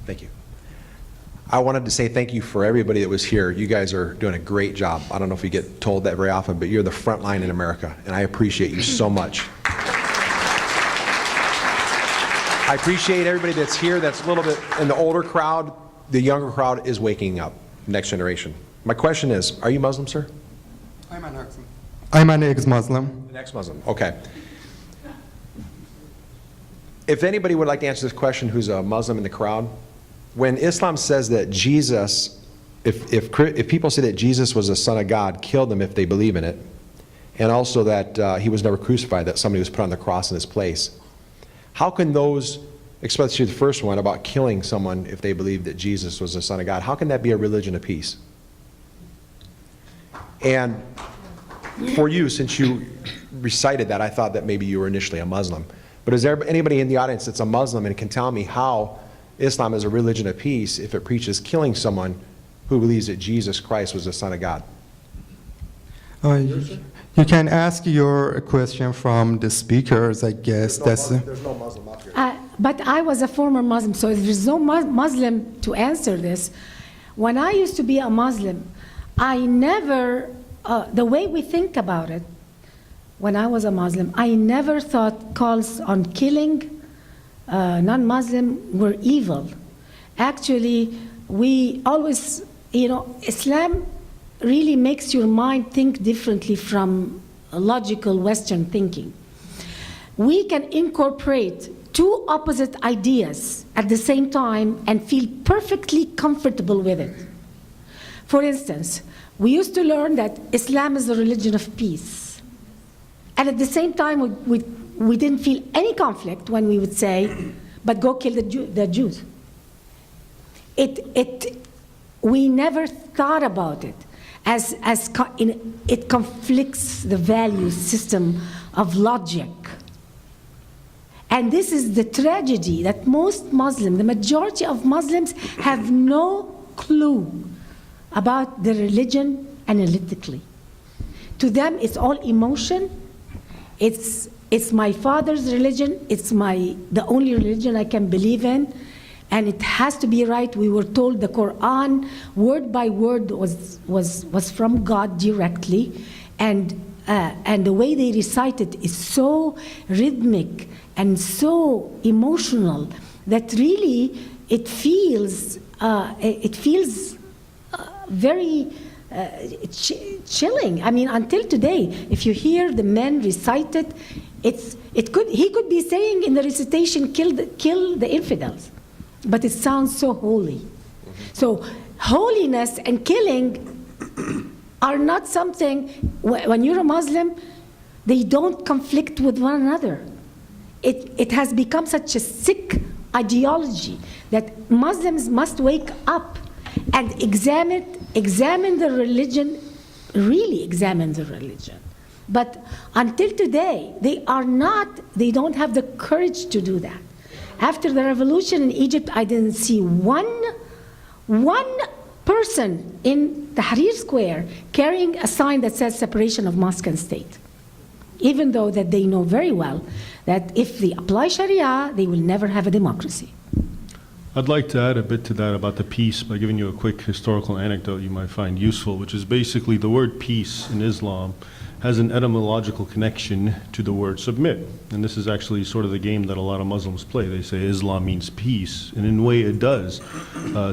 Thank you. I wanted to say thank you for everybody that was here. You guys are doing a great job. I don't know if you get told that very often, but you're the front line in America, and I appreciate you so much. I appreciate everybody that's here that's a little bit in the older crowd. The younger crowd is waking up, next generation. My question is, are you Muslim, sir? I'm an ex-Muslim. I'm an ex-Muslim. An ex-Muslim, okay. If anybody would like to answer this question who's a Muslim in the crowd, when Islam says that Jesus, if people say that Jesus was the Son of God, kill them if they believe in it, and also that he was never crucified, that somebody was put on the cross in his place, how can those, especially the first one about killing someone if they believe that Jesus was the Son of God, how can that be a religion of peace? And for you, since you recited that, I thought that maybe you were initially a Muslim. But is there anybody in the audience that's a Muslim and can tell me how Islam is a religion of peace if it preaches killing someone who believes that Jesus Christ was the Son of God? You can ask your question from the speakers, I guess. There's no Muslim up here. But I was a former Muslim, so there's no Muslim to answer this. When I used to be a Muslim, I never, the way we think about it, when I was a Muslim, I never thought calls on killing non-Muslim were evil. Actually, we always, Islam really makes your mind think differently from logical Western thinking. We can incorporate two opposite ideas at the same time and feel perfectly comfortable with it. For instance, we used to learn that Islam is a religion of peace. And at the same time, we didn't feel any conflict when we would say, but go kill the Jews. We never thought about it as it conflicts the value system of logic. And this is the tragedy that most Muslims, the majority of Muslims, have no clue about the religion analytically. To them, it's all emotion. It's my father's religion. It's the only religion I can believe in. And it has to be right. We were told the Quran, word by word, was from God directly. And the way they recite it is so rhythmic and so emotional that really it feels very chilling. I mean, until today, if you hear the men recite it, he could be saying in the recitation, kill the infidels. But it sounds so holy. So holiness and killing are not something, when you're a Muslim, they don't conflict with one another. It has become such a sick ideology that Muslims must wake up and examine the religion, really examine the religion. But until today, they don't have the courage to do that. After the revolution in Egypt, I didn't see one person in Tahrir Square carrying a sign that says separation of mosque and state, even though that they know very well that if they apply Sharia, they will never have a democracy. I'd like to add a bit to that about the peace by giving you a quick historical anecdote you might find useful, which is basically the word peace in Islam has an etymological connection to the word submit. And this is actually sort of the game that a lot of Muslims play. They say Islam means peace, and in a way it does.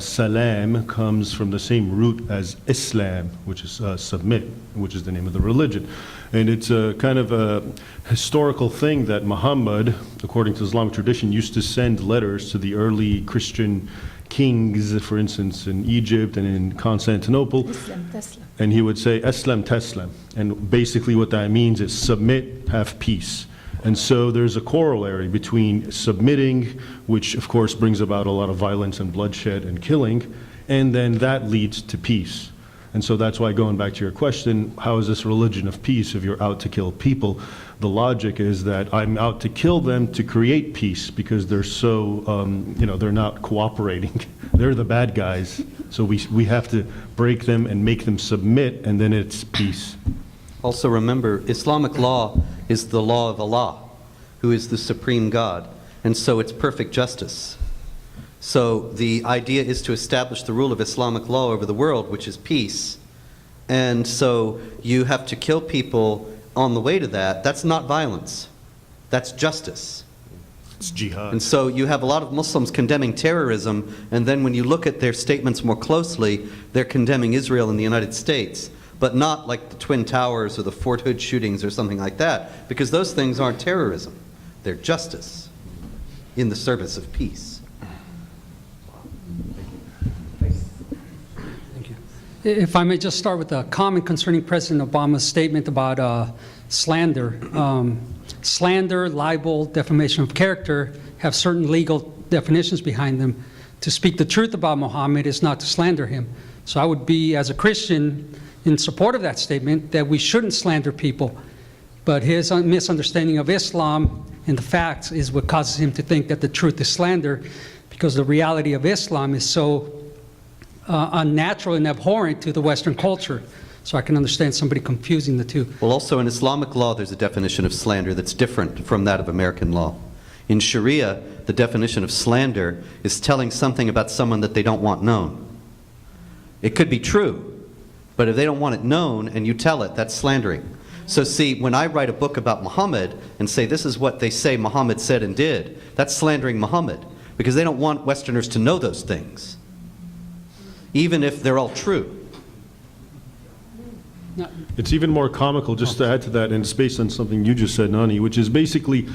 Salam comes from the same root as Islam, which is submit, which is the name of the religion. And it's a kind of a historical thing that Muhammad, according to Islamic tradition, used to send letters to the early Christian kings, for instance, in Egypt and in Constantinople. Islam, Tesla. And he would say, Aslam Teslam. And basically what that means is submit, have peace. And so there's a corollary between submitting, which of course brings about a lot of violence and bloodshed and killing, and then that leads to peace. And so that's why, going back to your question, how is this religion of peace if you're out to kill people? The logic is that I'm out to kill them to create peace because they're so, they're not cooperating. They're the bad guys. So we have to break them and make them submit, and then it's peace. Also remember, Islamic law is the law of Allah, who is the supreme God, and so it's perfect justice. So the idea is to establish the rule of Islamic law over the world, which is peace. And so you have to kill people on the way to that. That's not violence. That's justice. It's jihad. And so you have a lot of Muslims condemning terrorism, and then when you look at their statements more closely, they're condemning Israel and the United States, but not like the Twin Towers or the Fort Hood shootings or something like that, because those things aren't terrorism. They're justice in the service of peace. If I may just start with a comment concerning President Obama's statement about slander. Slander, libel, defamation of character have certain legal definitions behind them. To speak the truth about Muhammad is not to slander him. So I would be, as a Christian, in support of that statement, that we shouldn't slander people. But his misunderstanding of Islam and the facts is what causes him to think that the truth is slander, because the reality of Islam is so unnatural and abhorrent to the Western culture. So I can understand somebody confusing the two. Well, also in Islamic law, there's a definition of slander that's different from that of American law. In Sharia, the definition of slander is telling something about someone that they don't want known. It could be true, but if they don't want it known and you tell it, that's slandering. So see, when I write a book about Muhammad and say this is what they say Muhammad said and did, that's slandering Muhammad, because they don't want Westerners to know those things, even if they're all true. It's even more comical, just to add to that, and it's based on something you just said, Nani, which is basically,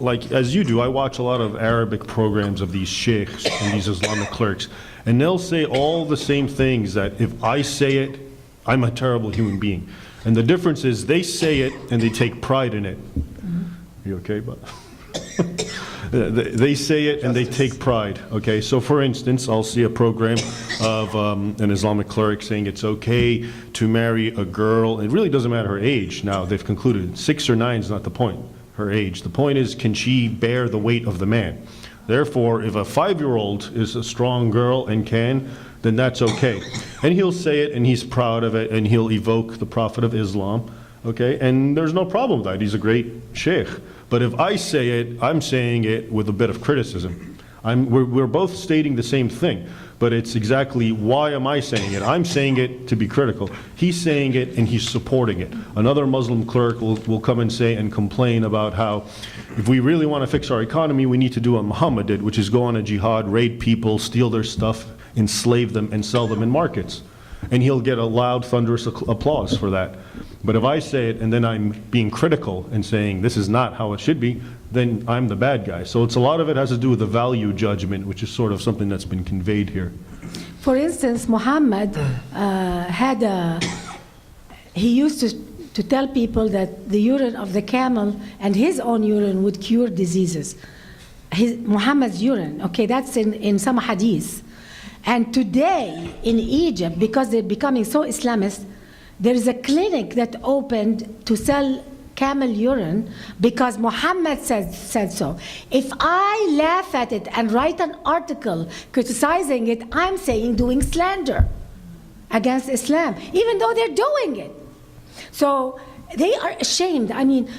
like, as you do, I watch a lot of Arabic programs of these sheikhs and these Islamic clerics, and they'll say all the same things that if I say it, I'm a terrible human being. And the difference is they say it and they take pride in it. You okay, bud? They say it and they take pride, okay? So for instance, I'll see a program of an Islamic cleric saying it's okay to marry a girl. It really doesn't matter her age. Now, they've concluded 6 or 9 is not the point, her age. The point is, can she bear the weight of the man? Therefore, if a 5-year-old is a strong girl and can, then that's okay. And he'll say it and he's proud of it and he'll evoke the Prophet of Islam, okay? And there's no problem with that. He's a great sheikh. But if I say it, I'm saying it with a bit of criticism. We're both stating the same thing, but it's exactly why am I saying it? I'm saying it to be critical. He's saying it and he's supporting it. Another Muslim cleric will come and say and complain about how if we really want to fix our economy, we need to do what Muhammad did, which is go on a jihad, raid people, steal their stuff, enslave them, and sell them in markets. And he'll get a loud, thunderous applause for that. But if I say it and then I'm being critical and saying this is not how it should be, then I'm the bad guy. So it's a lot of it has to do with the value judgment, which is sort of something that's been conveyed here. For instance, Muhammad he used to tell people that the urine of the camel and his own urine would cure diseases. Muhammad's urine, okay, that's in some hadith. And today in Egypt, because they're becoming so Islamist, there is a clinic that opened to sell camel urine because Muhammad said so. If I laugh at it and write an article criticizing it, I'm saying doing slander against Islam, even though they're doing it. So they are ashamed. I mean,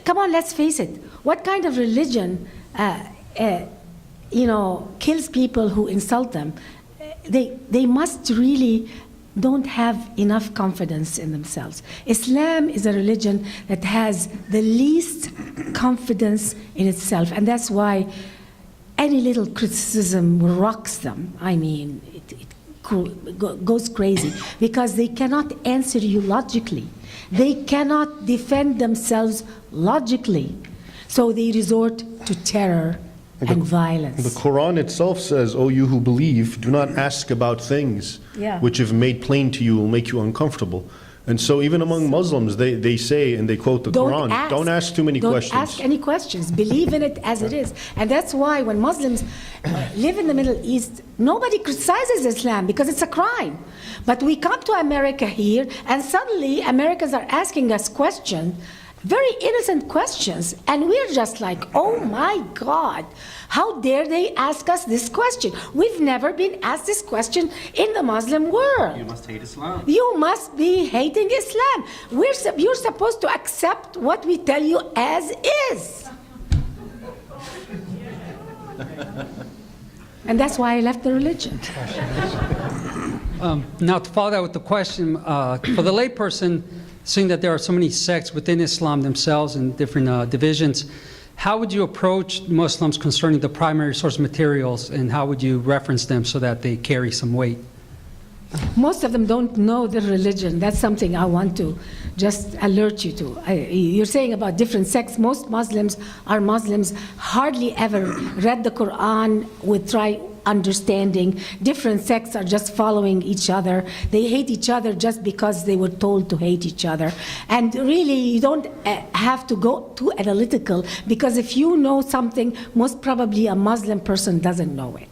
come on, let's face it. What kind of religion kills people who insult them? They must really don't have enough confidence in themselves. Islam is a religion that has the least confidence in itself, and that's why any little criticism rocks them. I mean, it goes crazy, because they cannot answer you logically. They cannot defend themselves logically, so they resort to terror and violence. The Quran itself says, "O you who believe, do not ask about things which if made plain to you will make you uncomfortable." And so even among Muslims, they say, and they quote the Quran, don't ask too many questions. Don't ask any questions. Believe in it as it is. And that's why when Muslims live in the Middle East, nobody criticizes Islam because it's a crime. But we come to America here, and suddenly Americans are asking us questions, very innocent questions, and we're just like, oh my God, how dare they ask us this question? We've never been asked this question in the Muslim world. You must hate Islam. You must be hating Islam. You're supposed to accept what we tell you as is. And that's why I left the religion. Now, to follow that with the question, for the layperson, seeing that there are so many sects within Islam themselves and different divisions, how would you approach Muslims concerning the primary source materials, and how would you reference them so that they carry some weight? Most of them don't know the religion. That's something I want to just alert you to. You're saying about different sects. Most Muslims are Muslims, hardly ever read the Quran with right understanding. Different sects are just following each other. They hate each other just because they were told to hate each other. And really, you don't have to go too analytical, because if you know something, most probably a Muslim person doesn't know it.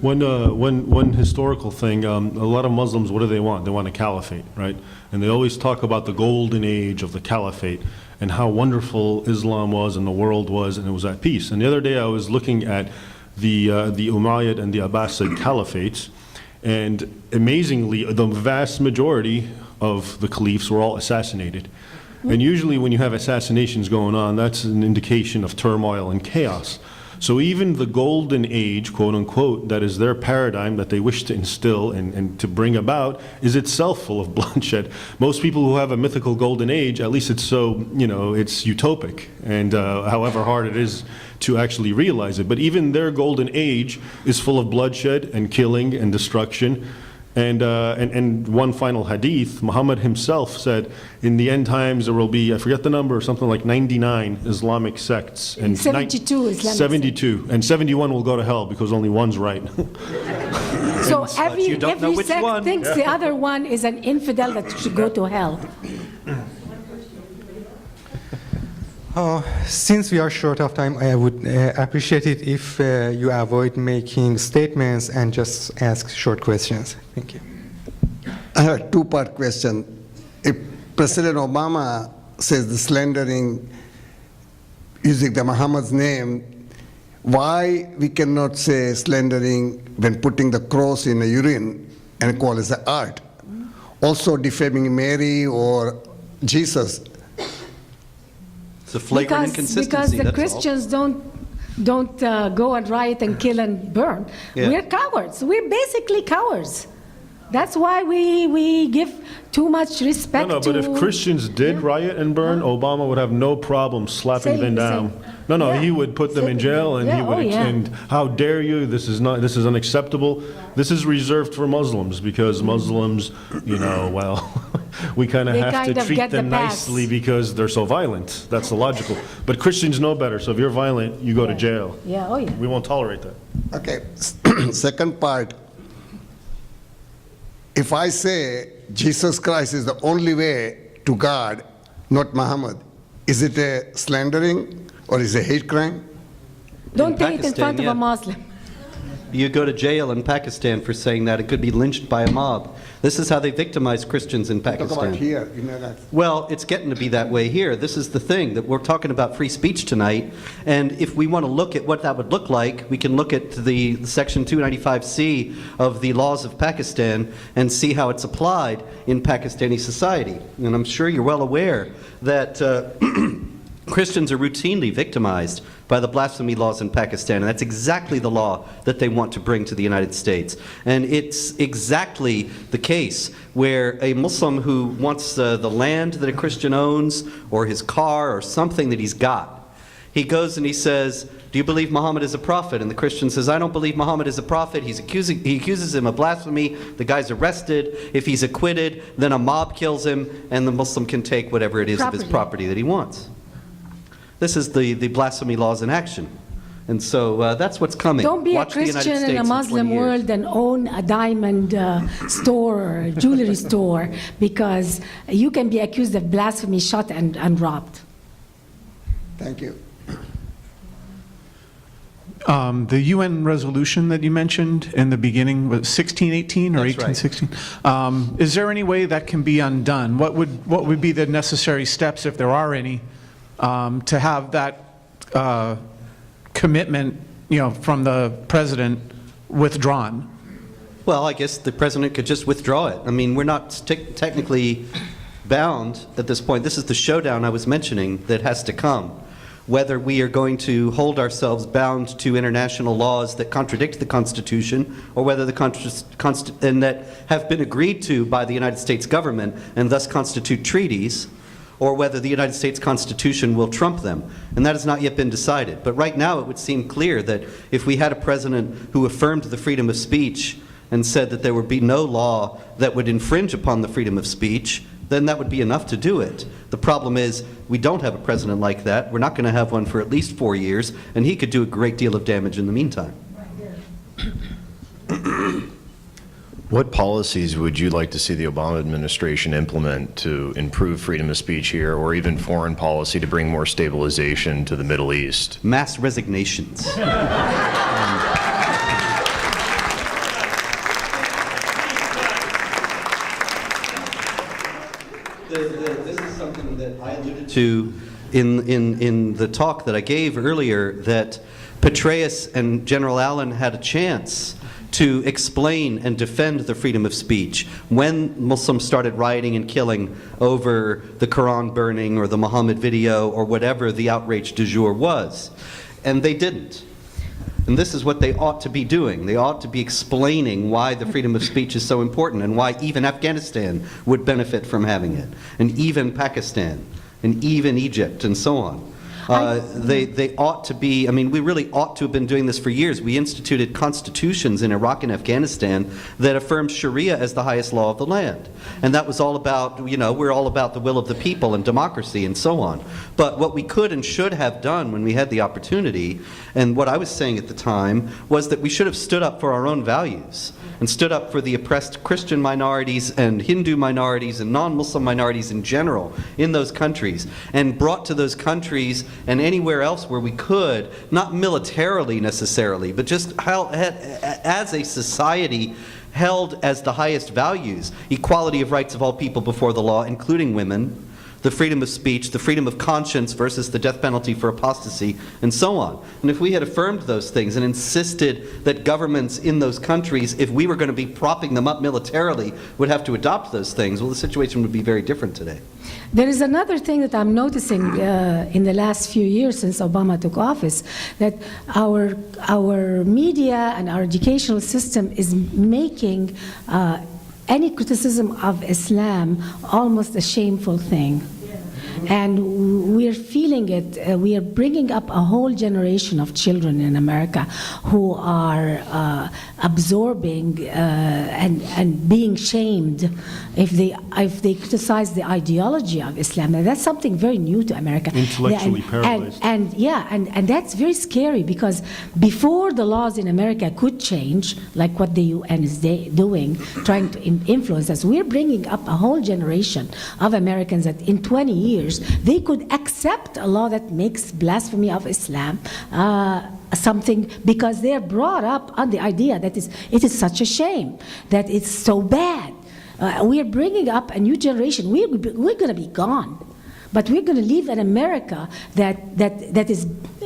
One historical thing, a lot of Muslims, what do they want? They want a caliphate, right? And they always talk about the golden age of the caliphate and how wonderful Islam was and the world was, and it was at peace. And the other day I was looking at the Umayyad and the Abbasid caliphates, and amazingly, the vast majority of the caliphs were all assassinated. And usually when you have assassinations going on, that's an indication of turmoil and chaos. So even the golden age, quote unquote, that is their paradigm that they wish to instill and to bring about, is itself full of bloodshed. Most people who have a mythical golden age, at least it's so, it's utopic, and however hard it is to actually realize it. But even their golden age is full of bloodshed and killing and destruction. And one final hadith, Muhammad himself said, in the end times there will be, I forget the number, something like 99 Islamic sects. And 72 Islamic 72. And 71 will go to hell because only one's right. So every which sect one. thinks the other one is an infidel that should go to hell. Since we are short of time, I would appreciate it if you avoid making statements and just ask short questions. Thank you. I have a two-part question. If President Obama says the slandering using the Muhammad's name, why we cannot say slandering when putting the cross in a urine and call it art? Also defaming Mary or Jesus. It's a flagrant inconsistency. Because the that's all. Christians don't go and riot and kill and burn. Yeah. We're cowards. We're basically cowards. That's why we give too much respect No, to... but if Christians did riot and burn, Obama would have no problem slapping Saying them the down. same. No, Yeah. he would put them in jail, and Yeah, he would. oh, yeah. And how dare you? This is unacceptable. This is reserved for Muslims because Muslims, we kind of They have kind to of treat get the them pass. nicely because they're so violent. That's the logical. But Christians know better. So if you're violent, you go to jail. Yeah, oh yeah. We won't tolerate that. Okay, second part. If I say Jesus Christ is the only way to God, not Muhammad, is it a slandering or is it a hate crime? Don't say it in Pakistan, front of yeah. a Muslim. You go to jail in Pakistan for saying that. It could be lynched by a mob. This is how they victimize Christians in Talk Pakistan. about here, that. Well, it's getting to be that way here. This is the thing, that we're talking about free speech tonight, and if we want to look at what that would look like, we can look at the Section 295C of the laws of Pakistan and see how it's applied in Pakistani society. And I'm sure you're well aware that Christians are routinely victimized by the blasphemy laws in Pakistan, and that's exactly the law that they want to bring to the United States. And it's exactly the case where a Muslim who wants the land that a Christian owns, or his car, or something that he's got, he goes and he says, "Do you believe Muhammad is a prophet?" And the Christian says, "I don't believe Muhammad is a prophet." He accuses him of blasphemy. The guy's arrested. If he's acquitted, then a mob kills him, and the Muslim can take whatever it is of his property that he wants. This is the blasphemy laws in action. And so that's what's coming. Don't be Watch a the United Christian States in a Muslim 20 years. world and own a diamond store or a jewelry store, because you can be accused of blasphemy, shot and robbed. Thank you. The UN resolution that you mentioned in the beginning was 1618 or That's right. 1816. Is there any way that can be undone? What would be the necessary steps, if there are any, to have that commitment, from the president withdrawn? Well, I guess the president could just withdraw it. I mean, we're not technically bound at this point. This is the showdown I was mentioning that has to come, whether we are going to hold ourselves bound to international laws that contradict the Constitution, or whether and that have been agreed to by the United States government and thus constitute treaties, or whether the United States Constitution will trump them. And that has not yet been decided. But right now it would seem clear that if we had a president who affirmed the freedom of speech and said that there would be no law that would infringe upon the freedom of speech, then that would be enough to do it. The problem is we don't have a president like that. We're not going to have one for at least 4 years, and he could do a great deal of damage in the meantime. What policies would you like to see the Obama administration implement to improve freedom of speech here, or even foreign policy to bring more stabilization to the Middle East? Mass resignations. This is something that I alluded to in the talk that I gave earlier, that Petraeus and General Allen had a chance to explain and defend the freedom of speech when Muslims started rioting and killing over the Quran burning or the Muhammad video or whatever the outrage du jour was. And they didn't. And this is what they ought to be doing. They ought to be explaining why the freedom of speech is so important and why even Afghanistan would benefit from having it, and even Pakistan, and even Egypt, and so on. They ought to be, I mean, we really ought to have been doing this for years. We instituted constitutions in Iraq and Afghanistan that affirmed Sharia as the highest law of the land. And that was all about, you know, we're all about the will of the people and democracy and so on. But what we could and should have done when we had the opportunity, and what I was saying at the time, was that we should have stood up for our own values and stood up for the oppressed Christian minorities and Hindu minorities and non-Muslim minorities in general in those countries, and brought to those countries and anywhere else where we could, not militarily necessarily, but just as a society held as the highest values, equality of rights of all people before the law, including women, the freedom of speech, the freedom of conscience versus the death penalty for apostasy, and so on. And if we had affirmed those things and insisted that governments in those countries, if we were going to be propping them up militarily, would have to adopt those things, well, the situation would be very different today. There is another thing that I'm noticing in the last few years since Obama took office, that our media and our educational system is making any criticism of Islam almost a shameful thing. And we're feeling it. We are bringing up a whole generation of children in America who are absorbing and being shamed if they criticize the ideology of Islam. And that's something very new to America. Intellectually paralyzed. And that's very scary, because before the laws in America could change, like what the UN is doing, trying to influence us, we're bringing up a whole generation of Americans that in 20 years they could accept a law that makes blasphemy of Islam something, because they're brought up on the idea that it is such a shame, that it's so bad. We are bringing up a new generation. We're going to be gone. But we're going to live in America that is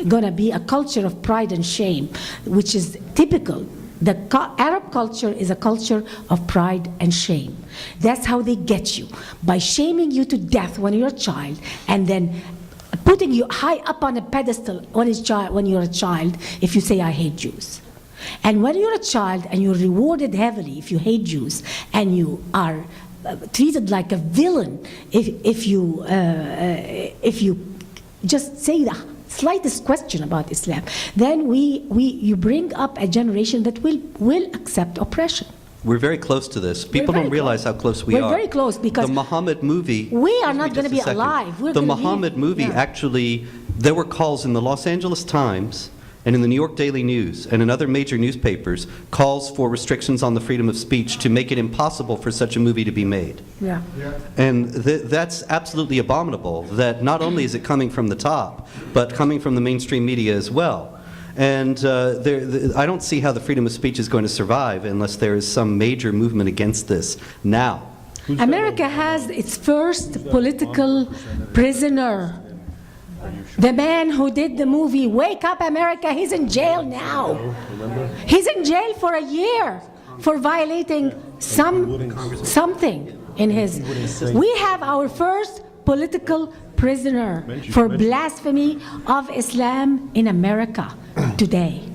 going to be a culture of pride and shame, which is typical. The Arab culture is a culture of pride and shame. That's how they get you, by shaming you to death when you're a child, and then putting you high up on a pedestal when you're a child if you say, I hate Jews. And when you're a child and you're rewarded heavily if you hate Jews, and you are treated like a villain if you just say the slightest question about Islam, then you bring up a generation that will accept oppression. We're very close to this. People don't realize how close we are. We're very close, because the Muhammad movie. We are not going to be alive. The Muhammad movie, actually, there were calls in the Los Angeles Times and in the New York Daily News and in other major newspapers, calls for restrictions on the freedom of speech to make it impossible for such a movie to be made. Yeah. And that's absolutely abominable, that not only is it coming from the top, but coming from the mainstream media as well. And I don't see how the freedom of speech is going to survive unless there is some major movement against this now. America has its first political prisoner. The man who did the movie Wake Up America, he's in jail now. He's in jail for a year for violating something in his. We have our first political prisoner for blasphemy of Islam in America today.